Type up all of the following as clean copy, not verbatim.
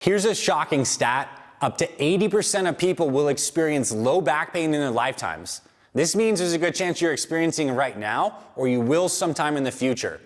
Here's a shocking stat. Up to 80% of people will experience low back pain in their lifetimes. This means there's a good chance you're experiencing it right now, or you will sometime in the future.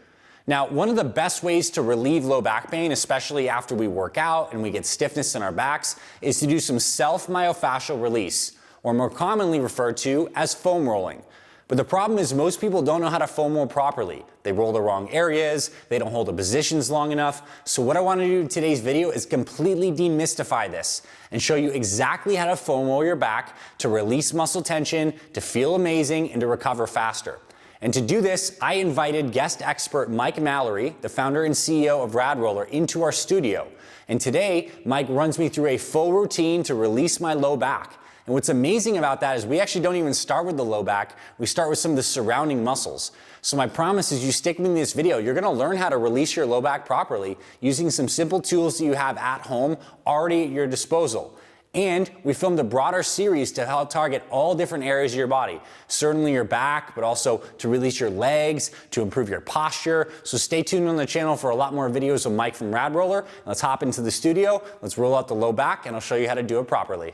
Now, one of the best ways to relieve low back pain, especially after we work out and we get stiffness in our backs, is to do some self-myofascial release, or more commonly referred to as foam rolling. But the problem is most people don't know how to foam roll properly. They roll the wrong areas, they don't hold the positions long enough. So what I want to do in today's video is completely demystify this and show you exactly how to foam roll your back to release muscle tension, to feel amazing, and to recover faster. And to do this, I invited guest expert Mike Mallory, the founder and CEO of RAD Roller, into our studio. And today, Mike runs me through a full routine to release my low back. And what's amazing about that is we actually don't even start with the low back, we start with some of the surrounding muscles. So my promise is you stick with me in this video, you're gonna learn how to release your low back properly using some simple tools that you have at home already at your disposal. And we filmed a broader series to help target all different areas of your body. Certainly your back, but also to release your legs, to improve your posture. So stay tuned on the channel for a lot more videos of Mike from RAD Roller. Let's hop into the studio, let's roll out the low back, and I'll show you how to do it properly.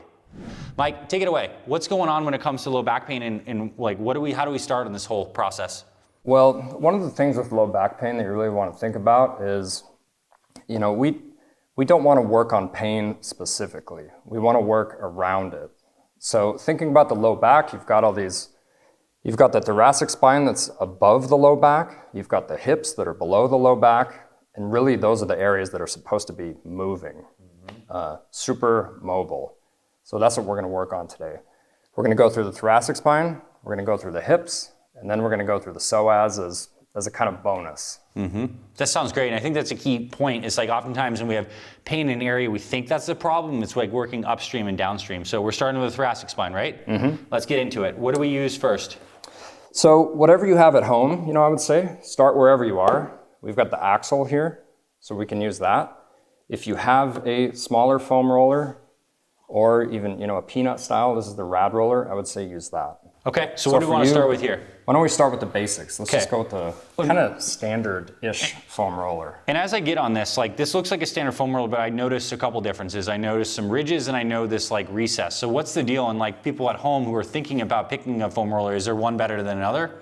Mike, take it away. What's going on when it comes to low back pain, and like how do we start in this whole process? Well, one of the things with low back pain that you really want to think about is, we don't want to work on pain specifically. We want to work around it. So thinking about the low back, you've got the thoracic spine that's above the low back, you've got the hips that are below the low back, and really those are the areas that are supposed to be moving, super mobile. So that's what we're going to work on today. We're going to go through the thoracic spine, we're going to go through the hips, and then we're going to go through the psoas as a kind of bonus. That sounds great, and I think that's a key point. It's like oftentimes when we have pain in an area, we think that's the problem. It's like working upstream and downstream. So we're starting with the thoracic spine, right? Let's get into it. What do we use first? So whatever you have at home, I would say, start wherever you are. We've got the axle here, so we can use that. If you have a smaller foam roller, or even, a peanut style, this is the RAD Roller, I would say use that. Okay, so what do we want to start with here? Why don't we start with the basics? Let's just go with the kind of standard-ish foam roller. And as I get on this, this looks like a standard foam roller, but I noticed a couple differences. I noticed some ridges and I know this recess. So what's the deal? And people at home who are thinking about picking a foam roller, is there one better than another?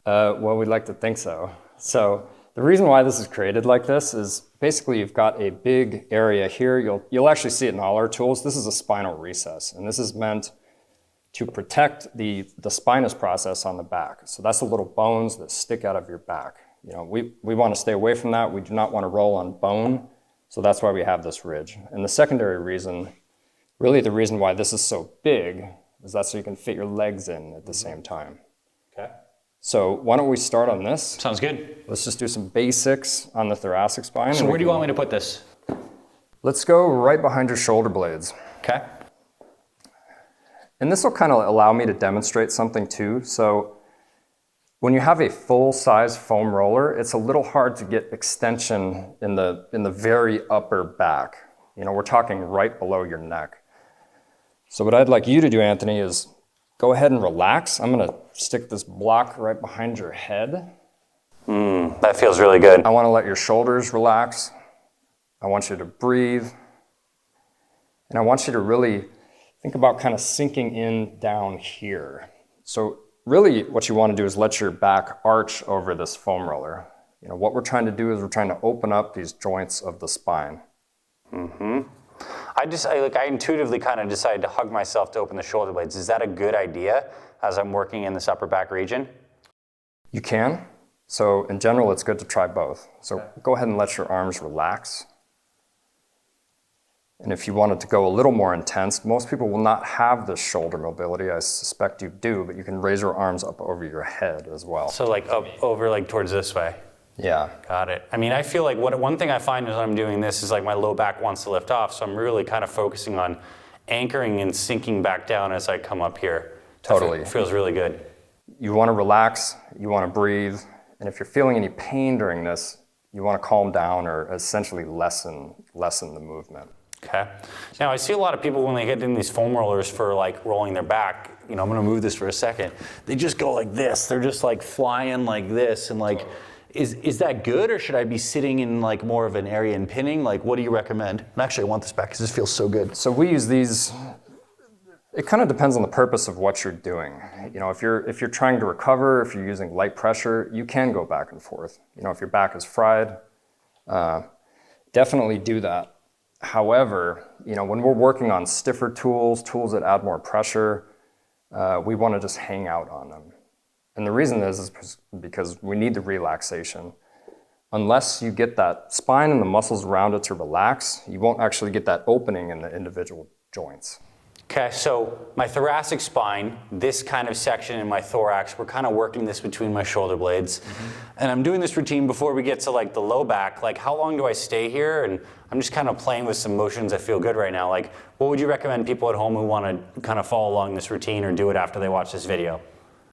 Well, we'd like to think so. So the reason why this is created like this is basically you've got a big area here. You'll actually see it in all our tools. This is a spinal recess, and this is meant to protect the spinous process on the back. So that's the little bones that stick out of your back. We want to stay away from that. We do not want to roll on bone, so that's why we have this ridge. And the secondary reason, really the reason why this is so big, is that so you can fit your legs in at the same time. Okay. So why don't we start on this? Sounds good. Let's just do some basics on the thoracic spine. So where do you want me to put this? Let's go right behind your shoulder blades. Okay. And this will kind of allow me to demonstrate something too. So when you have a full-size foam roller, it's a little hard to get extension in the very upper back. We're talking right below your neck. So what I'd like you to do, Anthony, is go ahead and relax. I'm going to stick this block right behind your head. That feels really good. I want to let your shoulders relax. I want you to breathe. And I want you to really think about kind of sinking in down here. So really what you want to do is let your back arch over this foam roller. What we're trying to do is we're trying to open up these joints of the spine. I intuitively kind of decided to hug myself to open the shoulder blades. Is that a good idea as I'm working in this upper back region? You can. So in general, it's good to try both. So go ahead and let your arms relax. And if you wanted to go a little more intense, most people will not have this shoulder mobility. I suspect you do, but you can raise your arms up over your head as well. So up over towards this way? Yeah. Got it. I feel like one thing I find as I'm doing this is my low back wants to lift off, so I'm really kind of focusing on anchoring and sinking back down as I come up here. Totally. It feels really good. You want to relax, you want to breathe, and if you're feeling any pain during this, you want to calm down or essentially lessen the movement. Okay. Now I see a lot of people when they get in these foam rollers for rolling their back, I'm going to move this for a second. They just go like this. They're just flying like this, and Is that good, or should I be sitting in like more of an area and pinning? Like, what do you recommend? And actually, I want this back because this feels so good. So we use these. It kind of depends on the purpose of what you're doing. You know, if you're trying to recover, if you're using light pressure, you can go back and forth. You know, if your back is fried, definitely do that. However, you know, when we're working on stiffer tools that add more pressure, we want to just hang out on them. And the reason is because we need the relaxation. Unless you get that spine and the muscles around it to relax, you won't actually get that opening in the individual joints. Okay, so my thoracic spine, this kind of section in my thorax, we're kind of working this between my shoulder blades. And I'm doing this routine before we get to like the low back. Like, how long do I stay here? And I'm just kind of playing with some motions that feel good right now. Like, what would you recommend people at home who want to kind of follow along this routine or do it after they watch this video?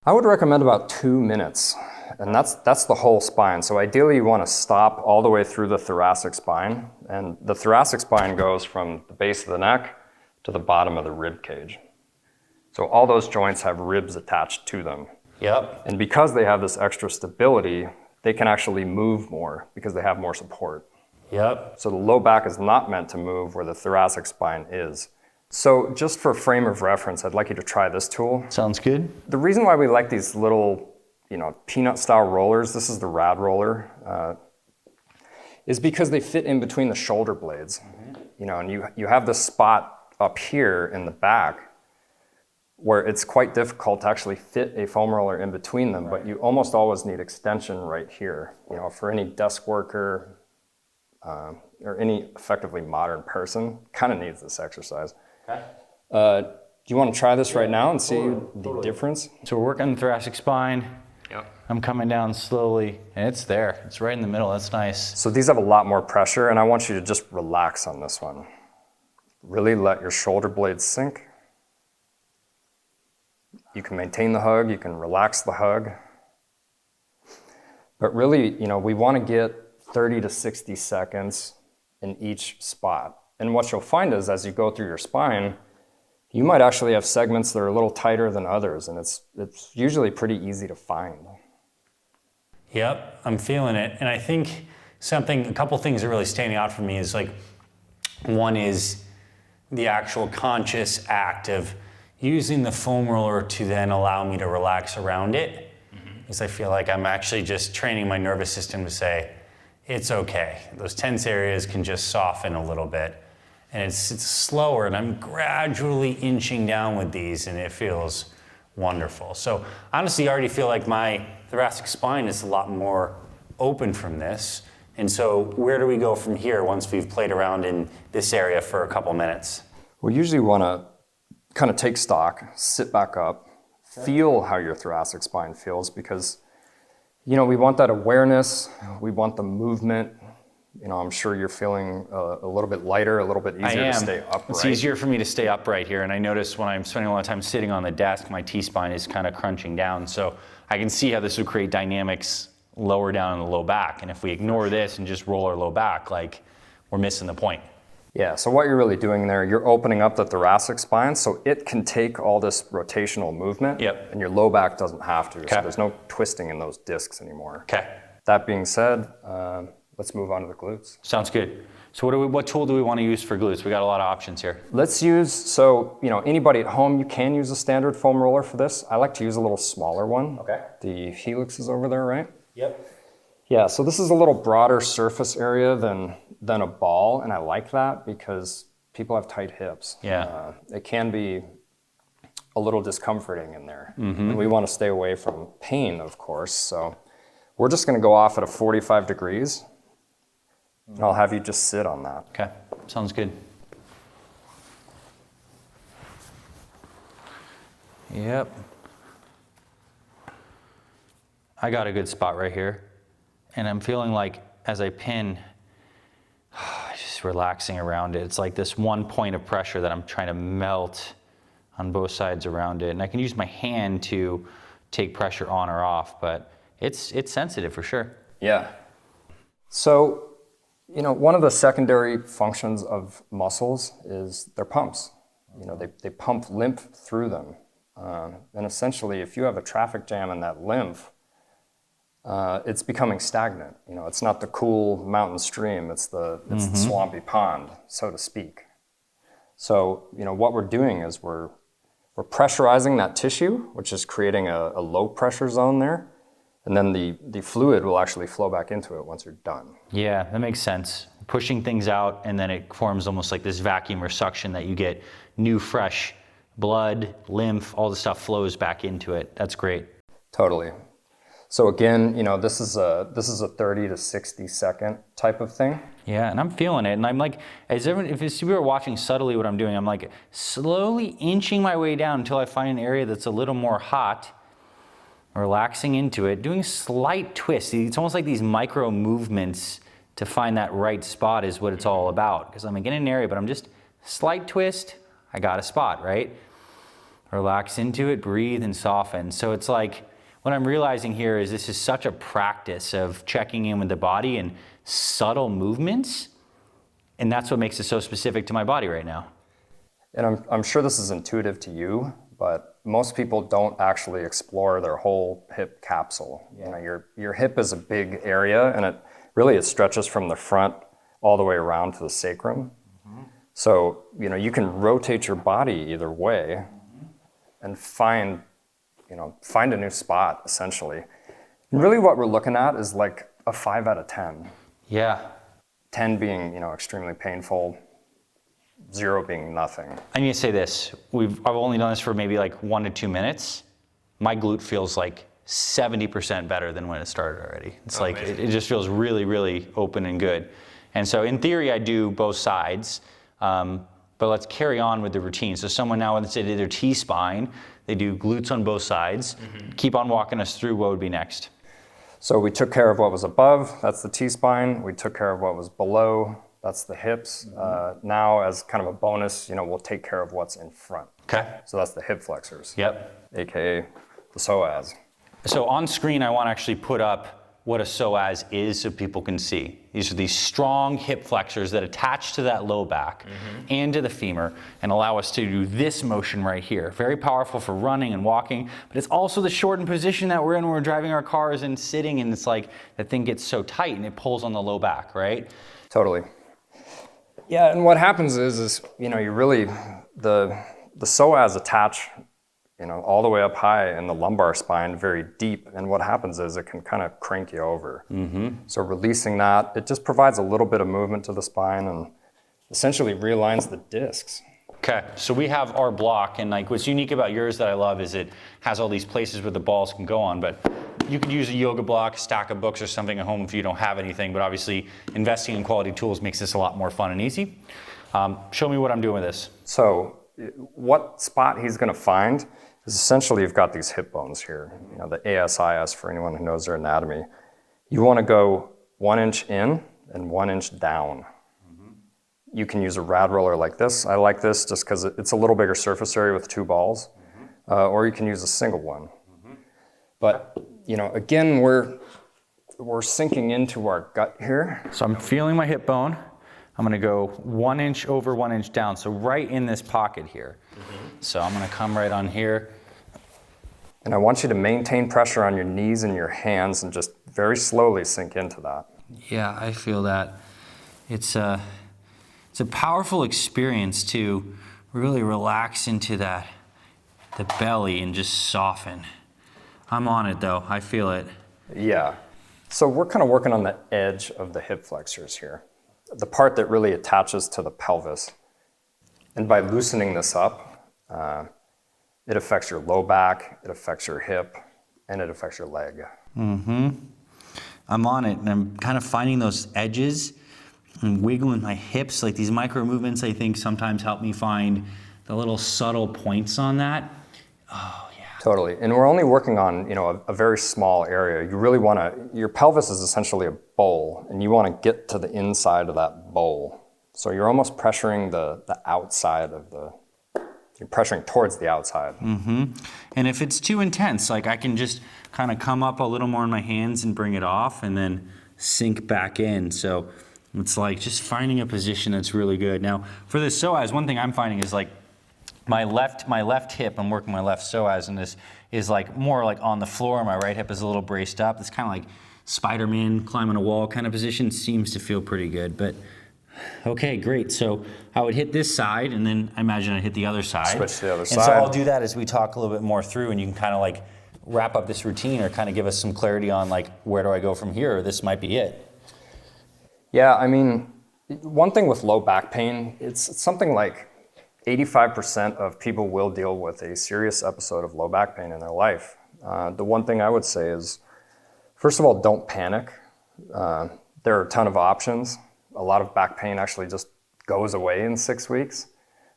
I would recommend about 2 minutes, and that's the whole spine. So ideally you want to stop all the way through the thoracic spine, and the thoracic spine goes from the base of the neck to the bottom of the rib cage. So all those joints have ribs attached to them. Yep. And because they have this extra stability, they can actually move more because they have more support. Yep. So the low back is not meant to move where the thoracic spine is. So just for frame of reference, I'd like you to try this tool. Sounds good. The reason why we like these little, you know, peanut style rollers, this is the RAD Roller, is because they fit in between the shoulder blades. You know, and you have this spot up here in the back where it's quite difficult to actually fit a foam roller in between them, but you almost always need extension right here. You know, for any desk worker or any effectively modern person, kind of needs this exercise. Okay. Do you want to try this right now and see the difference? So we're working the thoracic spine. Yep. I'm coming down slowly, and it's there. It's right in the middle. That's nice. So these have a lot more pressure, and I want you to just relax on this one. Really let your shoulder blades sink. You can maintain the hug, you can relax the hug. But really, you know, we want to get 30 to 60 seconds in each spot. And what you'll find is as you go through your spine, you might actually have segments that are a little tighter than others, and it's usually pretty easy to find. Yep, I'm feeling it. And I think a couple things are really standing out for me is like, one is the actual conscious act of using the foam roller to then allow me to relax around it. Because I feel like I'm actually just training my nervous system to say, it's okay. Those tense areas can just soften a little bit. And it's slower, and I'm gradually inching down with these, and it feels wonderful. So honestly, I already feel like my thoracic spine is a lot more open from this. And so where do we go from here once we've played around in this area for a couple minutes? We usually want to kind of take stock, sit back up, feel how your thoracic spine feels, because, you know, we want that awareness, we want the movement. You know, I'm sure you're feeling a little bit lighter, a little bit easier to stay upright. It's easier for me to stay upright here, and I notice when I'm spending a lot of time sitting on the desk, my T-spine is kind of crunching down, so I can see how this would create dynamics lower down in the low back, and if we ignore this and just roll our low back, like, we're missing the point. Yeah, so what you're really doing there, you're opening up the thoracic spine so it can take all this rotational movement, Yep. and your low back doesn't have to, Okay. so there's no twisting in those discs anymore. Okay. That being said, let's move on to the glutes. Sounds good. So what tool do we want to use for glutes? We got a lot of options here. Let's use, so, you know, anybody at home, you can use a standard foam roller for this. I like to use a little smaller one. Okay. The Helix is over there, right? Yep. Yeah, so this is a little broader surface area than a ball, and I like that because people have tight hips. Yeah. It can be a little discomforting in there. And we want to stay away from pain, of course. So we're just going to go off at a 45 degrees, and I'll have you just sit on that. Okay, sounds good. Yep. I got a good spot right here. And I'm feeling like as I pin, just relaxing around it. It's like this one point of pressure that I'm trying to melt on both sides around it. And I can use my hand to take pressure on or off, but it's sensitive for sure. Yeah. So, you know, one of the secondary functions of muscles is their pumps. You know, they pump lymph through them. And essentially, if you have a traffic jam in that lymph, it's becoming stagnant. You know, it's not the cool mountain stream, it's the swampy pond, so to speak. So, you know, what we're doing is we're pressurizing that tissue, which is creating a low pressure zone there. And then the fluid will actually flow back into it once you're done. Yeah, that makes sense. Pushing things out, and then it forms almost like this vacuum or suction that you get new, fresh blood, lymph, all the stuff flows back into it. That's great. Totally. So again, you know, this is a 30 to 60 second type of thing. Yeah, and I'm feeling it. And I'm like, if you were watching subtly what I'm doing, I'm like slowly inching my way down until I find an area that's a little more hot, relaxing into it, doing slight twists. It's almost like these micro movements to find that right spot is what it's all about. Because I'm like in an area, but I'm just slight twist, I got a spot, right? Relax into it, breathe and soften. So it's like, what I'm realizing here is this is such a practice of checking in with the body and subtle movements. And that's what makes it so specific to my body right now. And I'm sure this is intuitive to you, but most people don't actually explore their whole hip capsule. You know, your hip is a big area, and it stretches from the front all the way around to the sacrum. So, you know, you can rotate your body either way and find a new spot, essentially. And really what we're looking at is like a 5 out of 10. Yeah. 10 being, you know, extremely painful, 0 being nothing. I need to say this. I've only done this for maybe like 1 to 2 minutes. My glute feels like 70% better than when it started already. It's like, it just feels really, really open and good. And so in theory, I do both sides, but let's carry on with the routine. So someone now, let's say they do their T-spine, they do glutes on both sides. Keep on walking us through what would be next. So we took care of what was above, that's the T-spine. We took care of what was below, that's the hips. Now, as kind of a bonus, you know, we'll take care of what's in front. Okay. So that's the hip flexors. Yep. AKA the Psoas. So on screen, I want to actually put up what a psoas is so people can see. These are these strong hip flexors that attach to that low back and to the femur and allow us to do this motion right here. Very powerful for running and walking, but it's also the shortened position that we're in when we're driving our cars and sitting, and it's like that thing gets so tight and it pulls on the low back, right? Totally. Yeah, and what happens is you know, you really, the psoas attach, you know, all the way up high in the lumbar spine, very deep. And what happens is it can kind of crank you over. So releasing that, it just provides a little bit of movement to the spine and essentially realigns the discs. Okay, so we have our block, and like what's unique about yours that I love is it has all these places where the balls can go on, but you could use a yoga block, a stack of books or something at home if you don't have anything, but obviously investing in quality tools makes this a lot more fun and easy. Show me what I'm doing with this. So what spot he's gonna find is essentially you've got these hip bones here, you know, the ASIS for anyone who knows their anatomy. You wanna go 1 inch in and 1 inch down. You can use a RAD roller like this. I like this just because it's a little bigger surface area with 2 balls, or you can use a single one. But, you know, again, we're sinking into our gut here. So I'm feeling my hip bone. I'm gonna go 1 inch over 1 inch down, so right in this pocket here. So I'm gonna come right on here. And I want you to maintain pressure on your knees and your hands and just very slowly sink into that. Yeah, I feel that. It's a powerful experience to really relax into the belly and just soften. I'm on it though, I feel it. Yeah. So we're kind of working on the edge of the hip flexors here, the part that really attaches to the pelvis. And by loosening this up, it affects your low back, it affects your hip, and it affects your leg. I'm on it, and I'm kind of finding those edges and wiggling my hips, like these micro movements I think sometimes help me find the little subtle points on that. Oh yeah. Totally, and we're only working on, you know, a very small area. You really wanna, your pelvis is essentially a bowl, and you wanna get to the inside of that bowl. So you're almost pressuring the outside of you're pressuring towards the outside. And if it's too intense, like I can just kind of come up a little more in my hands and bring it off and then sink back in. So it's like just finding a position that's really good. Now for this psoas, one thing I'm finding is like My left hip, I'm working my left psoas, and this is like more like on the floor. My right hip is a little braced up. It's kind of like Spider-Man climbing a wall kind of position. Seems to feel pretty good, but okay, great. So I would hit this side, and then I imagine I'd hit the other side. Switch to the other and side. So I'll do that as we talk a little bit more through, and you can kind of like wrap up this routine or kind of give us some clarity on like, where do I go from here? Or this might be it. Yeah, I mean, one thing with low back pain, it's something like 85% of people will deal with a serious episode of low back pain in their life. The one thing I would say is, first of all, don't panic. There are a ton of options. A lot of back pain actually just goes away in 6 weeks.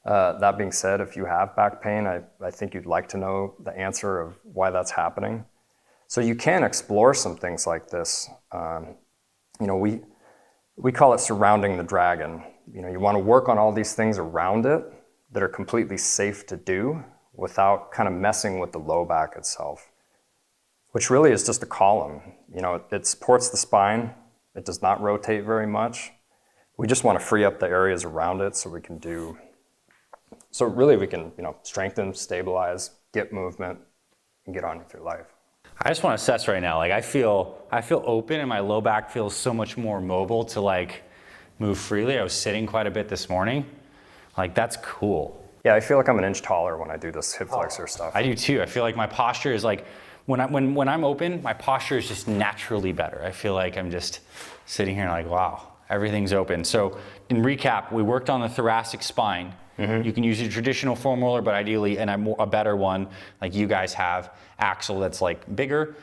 That being said, if you have back pain, I think you'd like to know the answer of why that's happening. So you can explore some things like this. We call it surrounding the dragon. You want to work on all these things around it that are completely safe to do without kind of messing with the low back itself, which really is just a column. It supports the spine. It does not rotate very much. We just want to free up the areas around it so we can strengthen, stabilize, get movement, and get on with your life. I just want to assess right now. Like I feel open, and my low back feels so much more mobile to like move freely. I was sitting quite a bit this morning. Like that's cool. Yeah, I feel like I'm an inch taller when I do this hip flexor stuff. I do too. I feel like my posture is like, when I'm open, my posture is just naturally better. I feel like I'm just sitting here and like, wow, everything's open. So in recap, we worked on the thoracic spine. Mm-hmm. You can use your traditional foam roller, but ideally, and a better one, like you guys have, axle that's like bigger.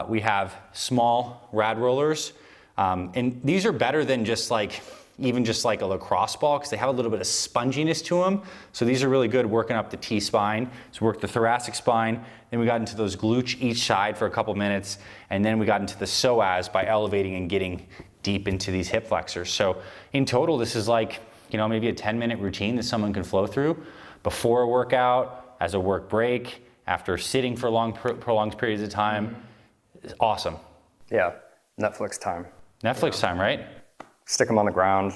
We have small RAD rollers. And these are better than even just like a lacrosse ball, because they have a little bit of sponginess to them. So these are really good working up the T-spine. So we worked the thoracic spine, then we got into those glutes each side for a couple minutes, and then we got into the psoas by elevating and getting deep into these hip flexors. So in total, this is like, maybe a 10-minute routine that someone can flow through before a workout, as a work break, after sitting for prolonged periods of time. It's awesome. Yeah, Netflix time. Netflix time, right? Stick them on the ground.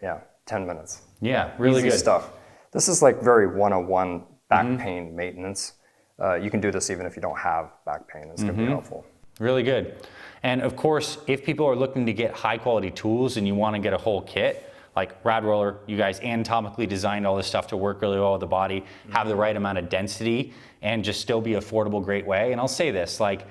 Yeah, 10 minutes. Yeah, really Easy good stuff. This is like very 101 back pain maintenance. You can do this even if you don't have back pain. It's going to be helpful. Really good. And of course, if people are looking to get high quality tools and you want to get a whole kit, like RAD Roller, you guys anatomically designed all this stuff to work really well with the body, have the right amount of density, and just still be affordable, great way. And I'll say this, like,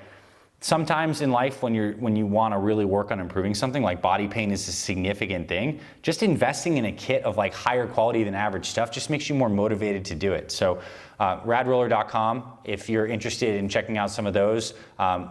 sometimes in life when you want to really work on improving something, like body pain is a significant thing, just investing in a kit of like higher quality than average stuff just makes you more motivated to do it. So radroller.com, if you're interested in checking out some of those,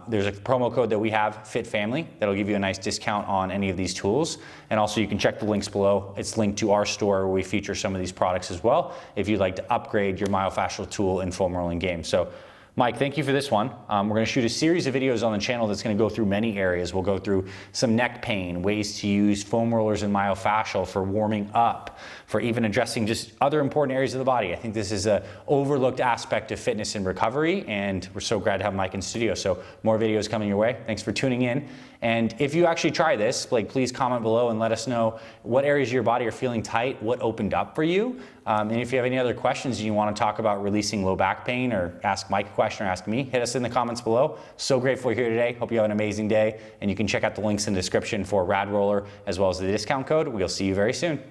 there's a promo code that we have, FitFamily, that'll give you a nice discount on any of these tools. And also you can check the links below. It's linked to our store where we feature some of these products as well, if you'd like to upgrade your myofascial tool and foam rolling game. So Mike, thank you for this one. We're going to shoot a series of videos on the channel that's going to go through many areas. We'll go through some neck pain, ways to use foam rollers and myofascial for warming up, for even addressing just other important areas of the body. I think this is an overlooked aspect of fitness and recovery, and we're so glad to have Mike in studio. So more videos coming your way. Thanks for tuning in. And if you actually try this, like, please comment below and let us know what areas of your body are feeling tight, what opened up for you. And if you have any other questions and you want to talk about releasing low back pain, or ask Mike a question or ask me, hit us in the comments below. So grateful you're here today. Hope you have an amazing day. And you can check out the links in the description for RAD Roller as well as the discount code. We'll see you very soon.